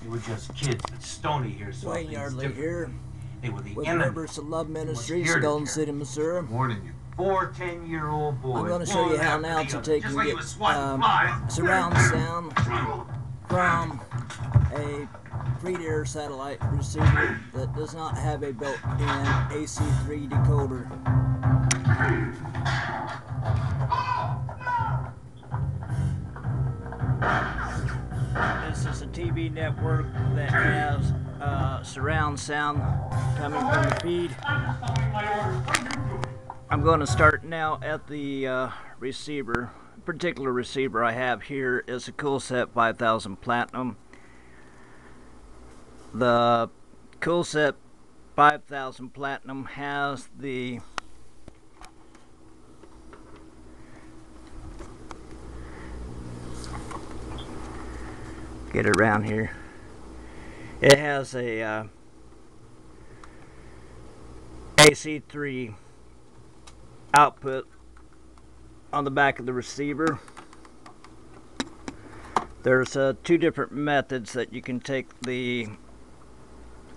They were just kids, but Stony here saw Wayne things Yardley different. here They were the with enemy. members of Love Ministries, Here to Golden care. City, Missouri. Warning you. 4 10-year-old boys. I'm going to show you how now today you can get surround sound from a free-to-air satellite receiver that does not have a built-in AC-3 decoder. This is a TV network that has surround sound coming from the feed. I'm going to start now at the receiver. The particular receiver I have here is a CoolSet 5000 Platinum. The CoolSet 5000 Platinum has the get it around here. It has a AC-3 output on the back of the receiver. There's two different methods that you can take the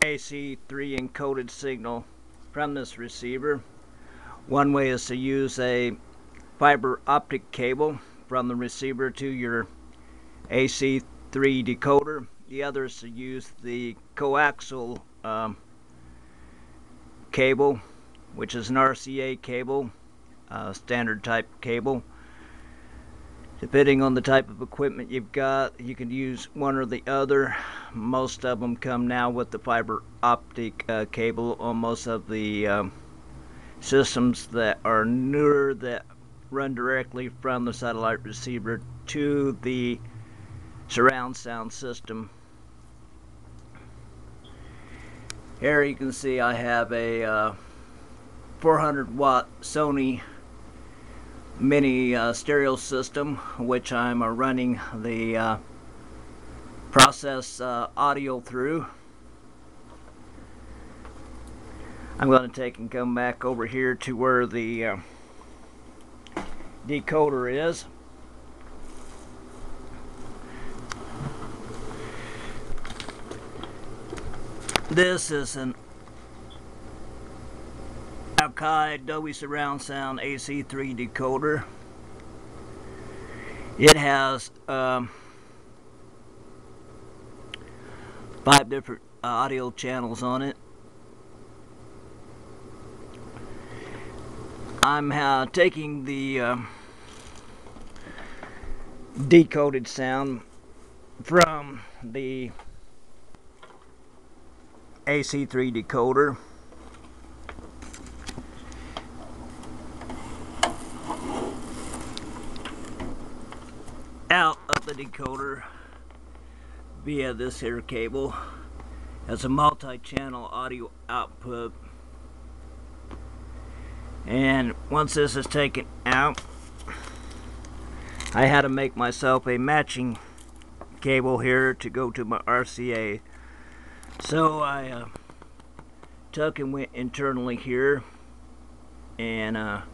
AC-3 encoded signal from this receiver. One way is to use a fiber optic cable from the receiver to your AC-3 decoder. The other is to use the coaxial cable, which is an RCA cable, standard type cable. Depending on the type of equipment you've got, you can use one or the other. Most of them come now with the fiber optic cable on most of the systems that are newer that run directly from the satellite receiver to the surround sound system. Here you can see I have a 400 watt Sony mini stereo system, which I'm running the process audio through. I'm going to take and come back over here to where the decoder is. This is an Akai Dolby Surround Sound AC-3 decoder. It has 5 different audio channels on it. I'm taking the decoded sound from the AC-3 decoder. Out of the decoder via this here cable as a multi-channel audio output, and once this is taken out, I had to make myself a matching cable here to go to my RCA. So I took and went internally here, and a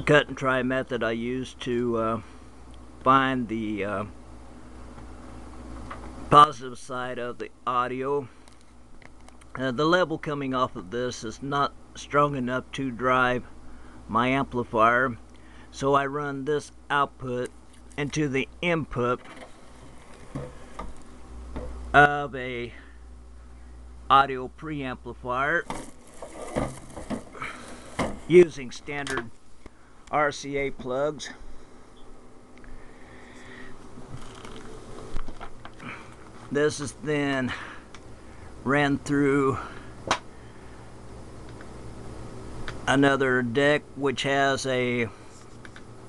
cut and try method I used to find the positive side of the audio. The level coming off of this is not strong enough to drive my amplifier, so I run this output into the input of a audio preamplifier using standard RCA plugs. This is then ran through another deck which has a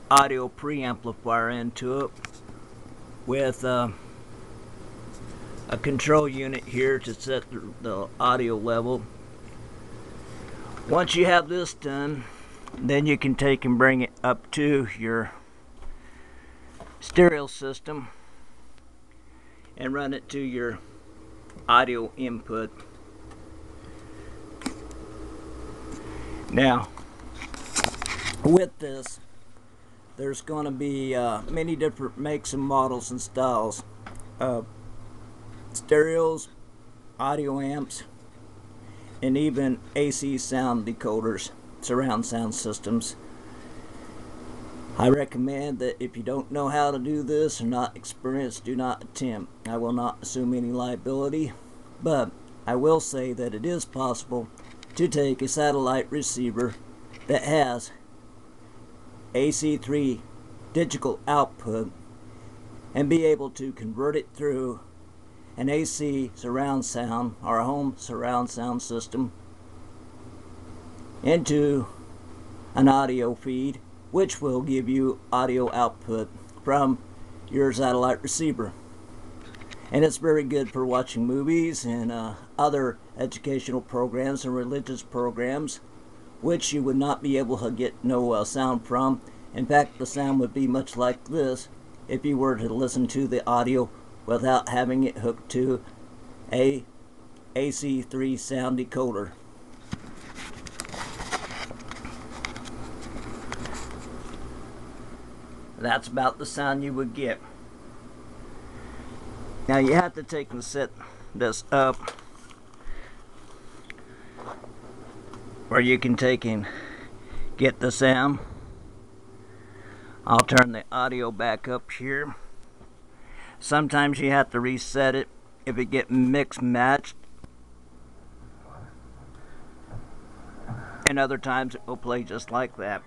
audio preamplifier into it with a control unit here to set the audio level. Once you have this done, then you can take and bring it up to your stereo system and run it to your audio input. Now, with this, there's going to be many different makes and models and styles of stereos, audio amps, and even AC sound decoders, surround sound systems. I recommend that if you don't know how to do this or not experienced, do not attempt. I will not assume any liability, but I will say that it is possible to take a satellite receiver that has AC-3 digital output and be able to convert it through an AC surround sound or a home surround sound system into an audio feed, which will give you audio output from your satellite receiver. And it's very good for watching movies and other educational programs and religious programs, which you would not be able to get no sound from. In fact, the sound would be much like this if you were to listen to the audio without having it hooked to a AC-3 sound decoder. That's about the sound you would get. Now you have to take and set this up where you can take and get the sound. I'll turn the audio back up here. Sometimes you have to reset it if it gets mix matched, and other times it will play just like that.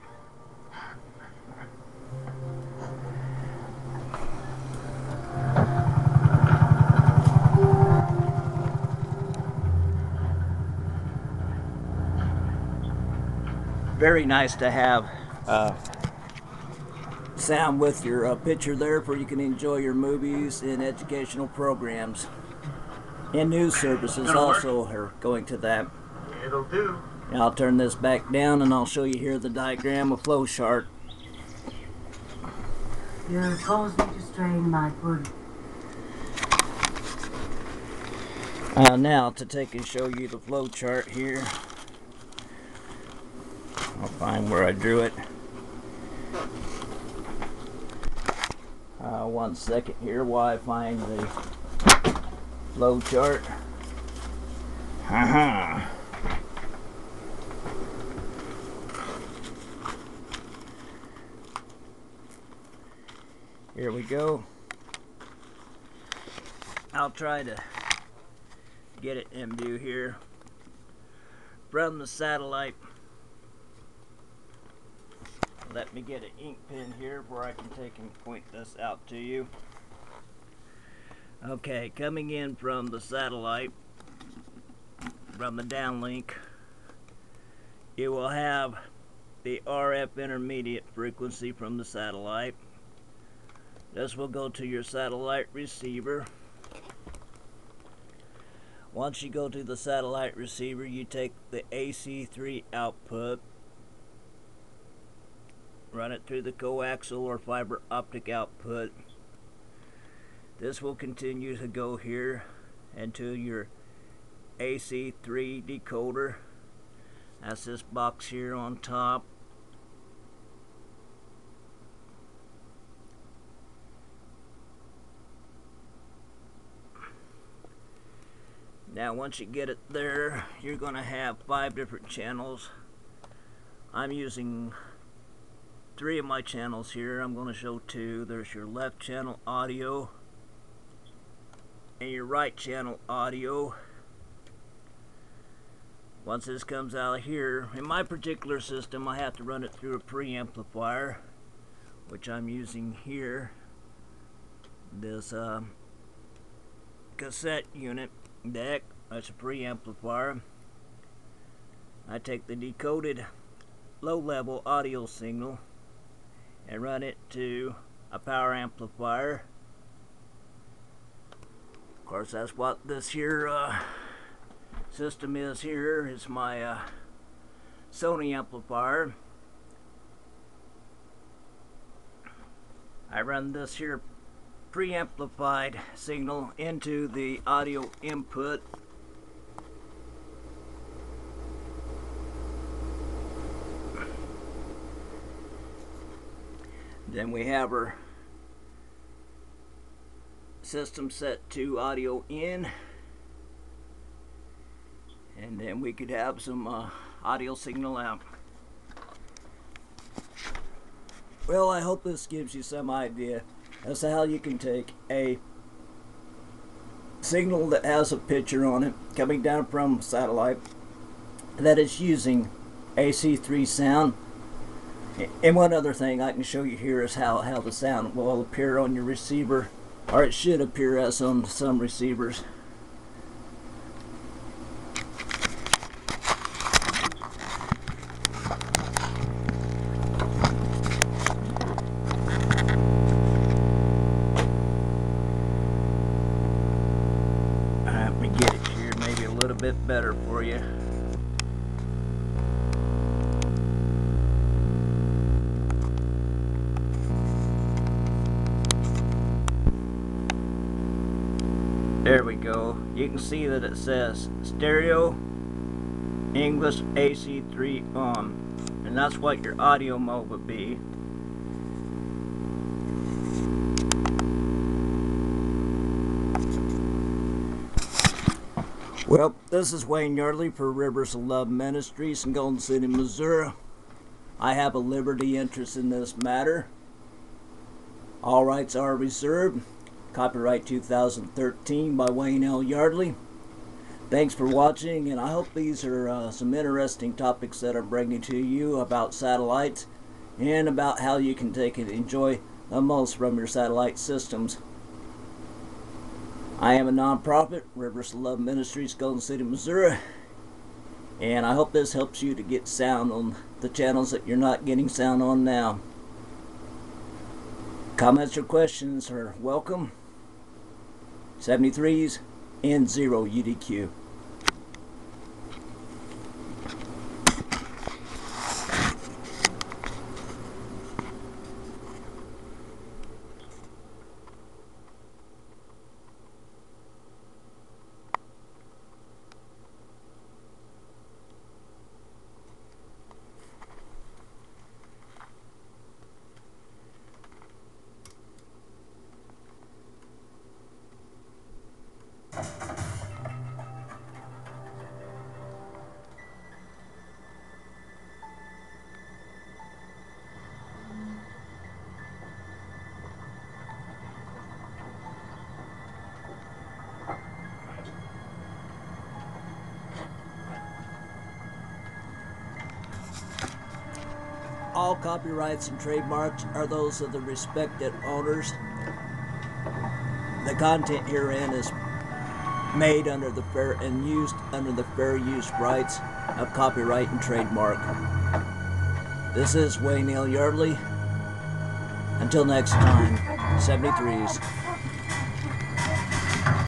Very nice to have sound with your picture there, for you can enjoy your movies and educational programs. And news services also are going to that. It'll do. Now I'll turn this back down and I'll show you here the diagram of flow chart. You're causing me to strain my body. Now to take and show you the flow chart here. I'll find where I drew it. 1 second here while I find the flow chart. Here we go. I'll try to get it in view here from the satellite. Let me get an ink pen here where I can take and point this out to you. Okay, coming in from the satellite, from the downlink, you will have the RF intermediate frequency from the satellite. This will go to your satellite receiver. Once you go to the satellite receiver, you take the AC-3 output, run it through the coaxial or fiber optic output. This will continue to go here into your AC-3 decoder. That's this box here on top. Now once you get it there, you're going to have 5 different channels. I'm using 3 of my channels here. I'm going to show 2. There's your left channel audio and your right channel audio. Once this comes out of here, in my particular system I have to run it through a preamplifier, which I'm using here. This cassette unit deck, that's a preamplifier. I take the decoded low-level audio signal and run it to a power amplifier. Of course, that's what this here system is. Here is my Sony amplifier. I run this here preamplified signal into the audio input. Then we have our system set to audio in, and then we could have some audio signal out. Well, I hope this gives you some idea as to how you can take a signal that has a picture on it coming down from satellite that is using AC-3 sound. And one other thing I can show you here is how the sound will appear on your receiver, or it should appear as on some receivers. Let me get it here maybe a little bit better for you. There we go. You can see that it says stereo English AC-3 on, and that's what your audio mode would be. Well, this is Wayne Yardley for Rivers of Love Ministries in Golden City, Missouri. I have a liberty interest in this matter. All rights are reserved. Copyright 2013 by Wayne L. Yardley. Thanks for watching, and I hope these are some interesting topics that I'm bringing to you about satellites and about how you can take and enjoy the most from your satellite systems. I am a non-profit, Rivers of Love Ministries, Golden City, Missouri, and I hope this helps you to get sound on the channels that you're not getting sound on now. Comments or questions are welcome. 73s and 0 UDQ. All copyrights and trademarks are those of the respected owners. The content herein is made under the fair and used under the fair use rights of copyright and trademark. This is Wayne L. Yardley. Until next time, 73s.